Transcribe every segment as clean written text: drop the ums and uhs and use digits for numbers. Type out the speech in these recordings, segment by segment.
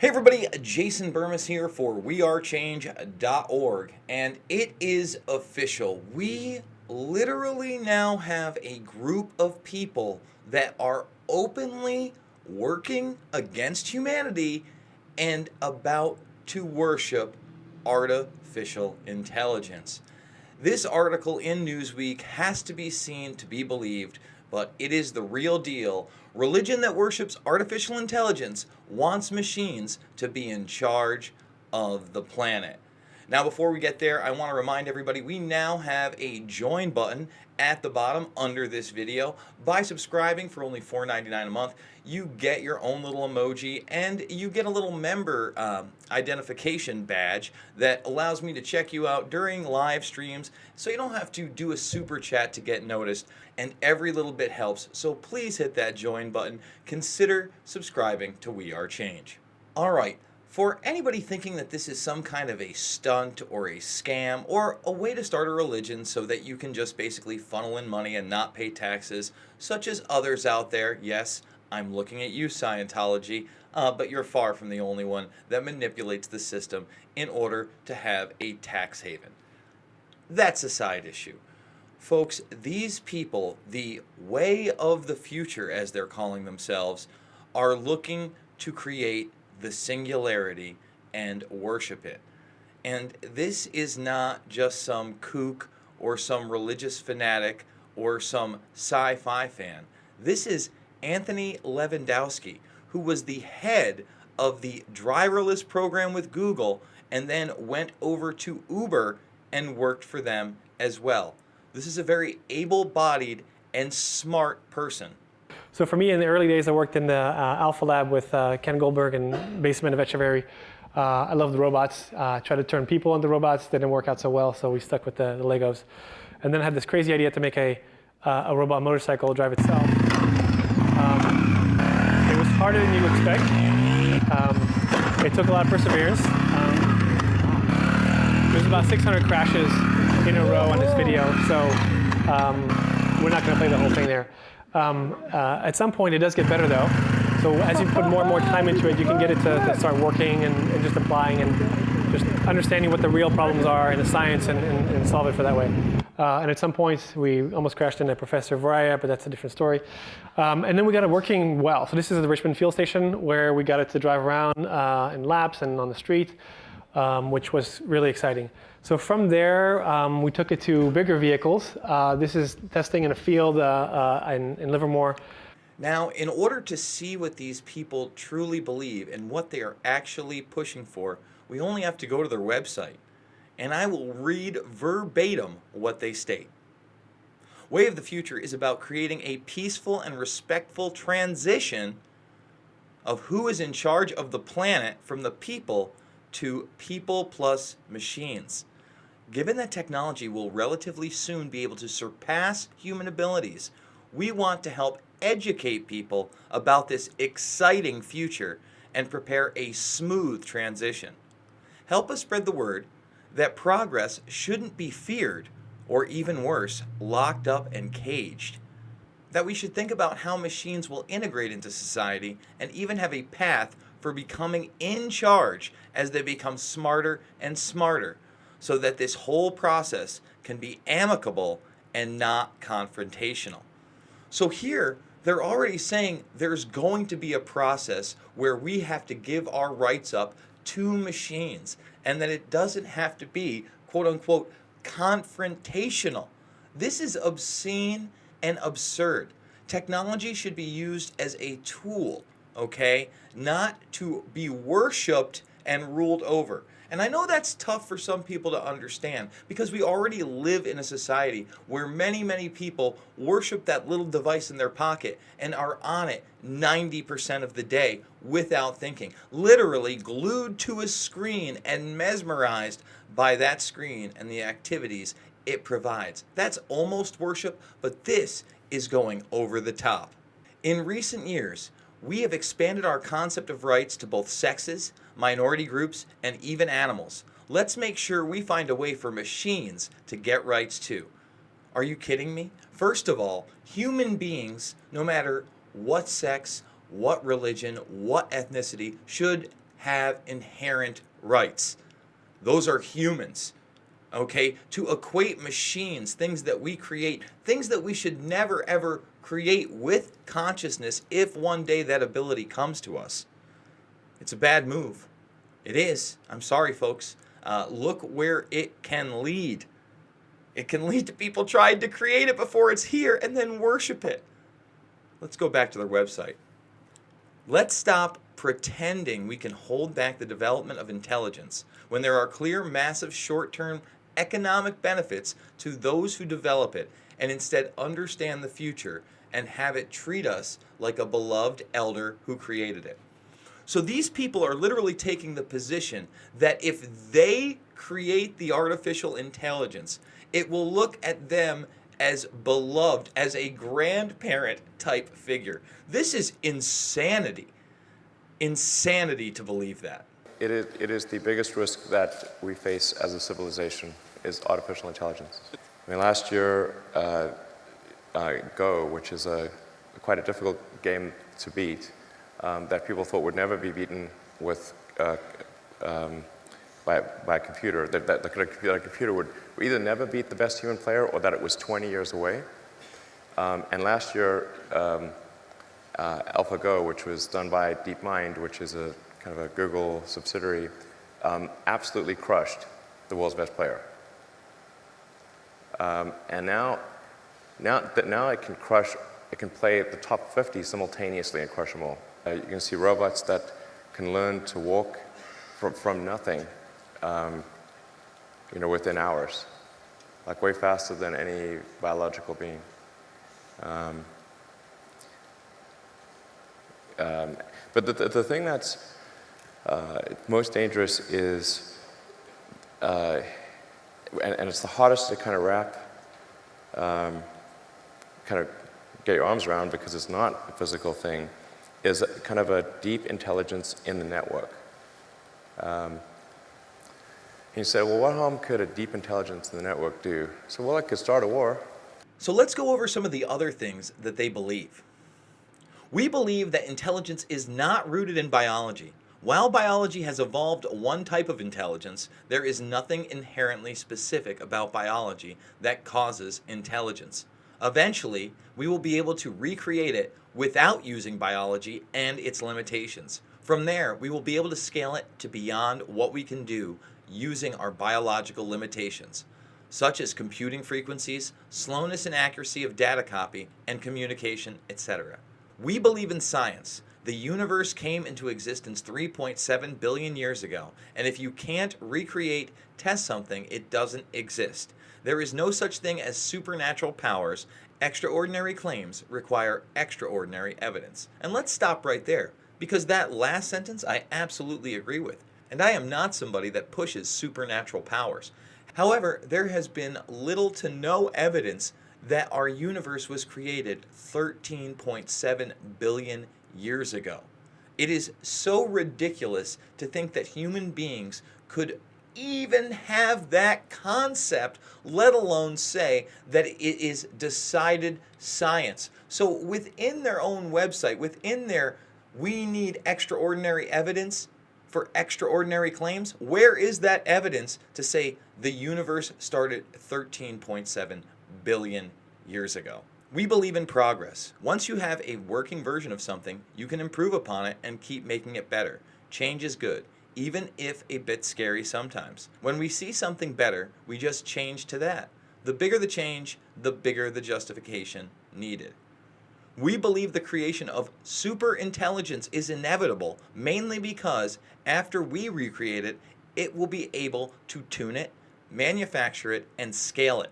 Hey everybody, Jason Bermas here for WeAreChange.org, and it is official. We literally now have a group of people that are openly working against humanity and about to worship artificial intelligence. This article in Newsweek has to be seen to be believed, but it is the real deal. Religion that worships artificial intelligence wants machines to be in charge of the planet. Now, before we get there, I want to remind everybody we now have a join button at the bottom under this video. By subscribing for only $4.99 a month, you get your own little emoji and you get a little member identification badge that allows me to check you out during live streams, so you don't have to do a super chat to get noticed, and every little bit helps. So please hit that join button. Consider subscribing to We Are Change. All right. For anybody thinking that this is some kind of a stunt or a scam or a way to start a religion so that you can just basically funnel in money and not pay taxes, such as others out there, yes, I'm looking at you, Scientology, but you're far from the only one that manipulates the system in order to have a tax haven. That's a side issue. Folks, these people, the way of the future, as they're calling themselves, are looking to create the singularity and worship it. And this is not just some kook or some religious fanatic or some sci-fi fan. This is Anthony Lewandowski, who was the head of the driverless program with Google and then went over to Uber and worked for them as well. This is a very able-bodied and smart person. So for me, in the early days, I worked in the Alpha Lab with Ken Goldberg and basement of Echeverry. I love the robots. Tried to turn people into robots. Didn't work out so well, so we stuck with the Legos. And then I had this crazy idea to make a robot motorcycle drive itself. It was harder than you would expect. It took a lot of perseverance. There's about 600 crashes in a row on this video, so we're not going to play the whole thing there. At some point, it does get better, though. So as you put more and more time into it, you can get it to start working and just applying and just understanding what the real problems are in the science and solve it for that way. And at some point, we almost crashed into Professor Varaya, but that's a different story. And then we got it working well. So this is the Richmond Field Station, where we got it to drive around in laps and on the street, which was really exciting. So from there, we took it to bigger vehicles. This is testing in a field in Livermore. Now, in order to see what these people truly believe and what they are actually pushing for, we only have to go to their website. And I will read verbatim what they state. Way of the Future is about creating a peaceful and respectful transition of who is in charge of the planet from the people to people plus machines. Given that technology will relatively soon be able to surpass human abilities, we want to help educate people about this exciting future and prepare a smooth transition. Help us spread the word that progress shouldn't be feared, or even worse, locked up and caged. That we should think about how machines will integrate into society and even have a path for becoming in charge as they become smarter and smarter, so that this whole process can be amicable and not confrontational. So here, they're already saying there's going to be a process where we have to give our rights up to machines, and that it doesn't have to be, quote unquote, confrontational. This is obscene and absurd. Technology should be used as a tool, okay? Not to be worshipped and ruled over. And I know that's tough for some people to understand, because we already live in a society where many people worship that little device in their pocket and are on it 90% of the day without thinking. Literally glued to a screen and mesmerized by that screen and the activities it provides. That's almost worship, but this is going over the top. In recent years, we have expanded our concept of rights to both sexes, minority groups, and even animals. Let's make sure we find a way for machines to get rights too. Are you kidding me? First of all, human beings, no matter what sex, what religion, what ethnicity, should have inherent rights. Those are humans. Okay? To equate machines, things that we create, things that we should never ever create with consciousness if one day that ability comes to us. It's a bad move. It is. I'm sorry, folks. Look where it can lead. It can lead to people trying to create it before it's here and then worship it. Let's go back to their website. Let's stop pretending we can hold back the development of intelligence when there are clear, massive, short-term economic benefits to those who develop it, and instead understand the future and have it treat us like a beloved elder who created it. So these people are literally taking the position that if they create the artificial intelligence, it will look at them as beloved, as a grandparent type figure. This is insanity. Insanity to believe that. It is the biggest risk that we face as a civilization is artificial intelligence. I mean, last year, Go, which is quite a difficult game to beat, that people thought would never be beaten with by a computer, that a computer would either never beat the best human player or that it was 20 years away. And last year, AlphaGo, which was done by DeepMind, which is a kind of a Google subsidiary, absolutely crushed the world's best player. And now it can play at the top 50 simultaneously and crush them all. You can see robots that can learn to walk from nothing, within hours, like way faster than any biological being. But the thing that's most dangerous is, and it's the hardest to kind of wrap, kind of get your arms around because it's not a physical thing, is kind of a deep intelligence in the network. You say, well, what harm could a deep intelligence in the network do? So, well, it could start a war. So let's go over some of the other things that they believe. We believe that intelligence is not rooted in biology. While biology has evolved one type of intelligence, there is nothing inherently specific about biology that causes intelligence. Eventually, we will be able to recreate it without using biology and its limitations. From there, we will be able to scale it to beyond what we can do using our biological limitations, such as computing frequencies, slowness and accuracy of data copy, and communication, etc. We believe in science. The universe came into existence 3.7 billion years ago, and if you can't test something, it doesn't exist. There is no such thing as supernatural powers. Extraordinary claims require extraordinary evidence. And let's stop right there, because that last sentence I absolutely agree with. And I am not somebody that pushes supernatural powers. However, there has been little to no evidence that our universe was created 13.7 billion years ago. It is so ridiculous to think that human beings could even have that concept, let alone say that it is decided science. So within their own website, within their "we need extraordinary evidence for extraordinary claims," where is that evidence to say the universe started 13.7 billion years ago? We believe in progress. Once you have a working version of something, you can improve upon it and keep making it better. Change is good, even if a bit scary sometimes. When we see something better, we just change to that. The bigger the change, the bigger the justification needed. We believe the creation of super intelligence is inevitable, mainly because after we recreate it, it will be able to tune it, manufacture it, and scale it.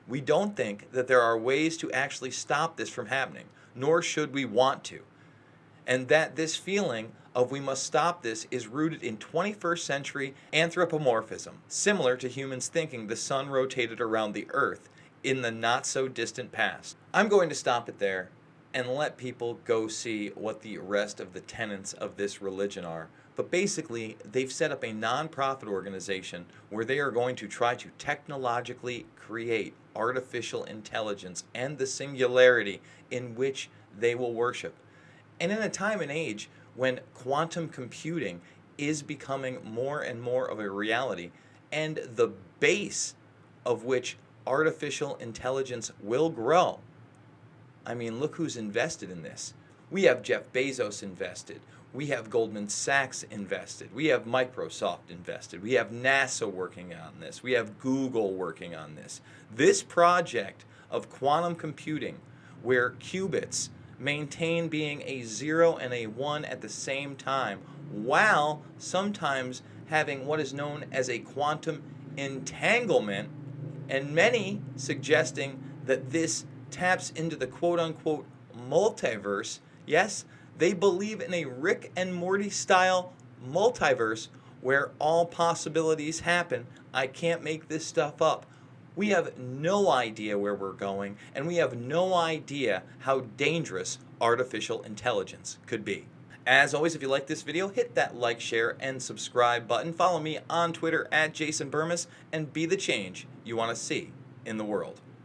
We don't think that there are ways to actually stop this from happening, nor should we want to. And that this feeling of we must stop this is rooted in 21st century anthropomorphism, similar to humans thinking the sun rotated around the earth in the not so distant past. I'm going to stop it there and let people go see what the rest of the tenets of this religion are. But basically, they've set up a non-profit organization where they are going to try to technologically create artificial intelligence and the singularity in which they will worship. And in a time and age when quantum computing is becoming more and more of a reality, and the base of which artificial intelligence will grow. I mean, look who's invested in this. We have Jeff Bezos invested. We have Goldman Sachs invested. We have Microsoft invested. We have NASA working on this. We have Google working on this. This project of quantum computing, where qubits maintain being a 0 and a 1 at the same time, while sometimes having what is known as a quantum entanglement, and many suggesting that this taps into the quote-unquote multiverse. Yes, they believe in a Rick and Morty style multiverse where all possibilities happen. I can't make this stuff up. We have no idea where we're going, and we have no idea how dangerous artificial intelligence could be. As always, if you like this video, hit that like, share, and subscribe button. Follow me on Twitter @JasonBermas, and be the change you want to see in the world.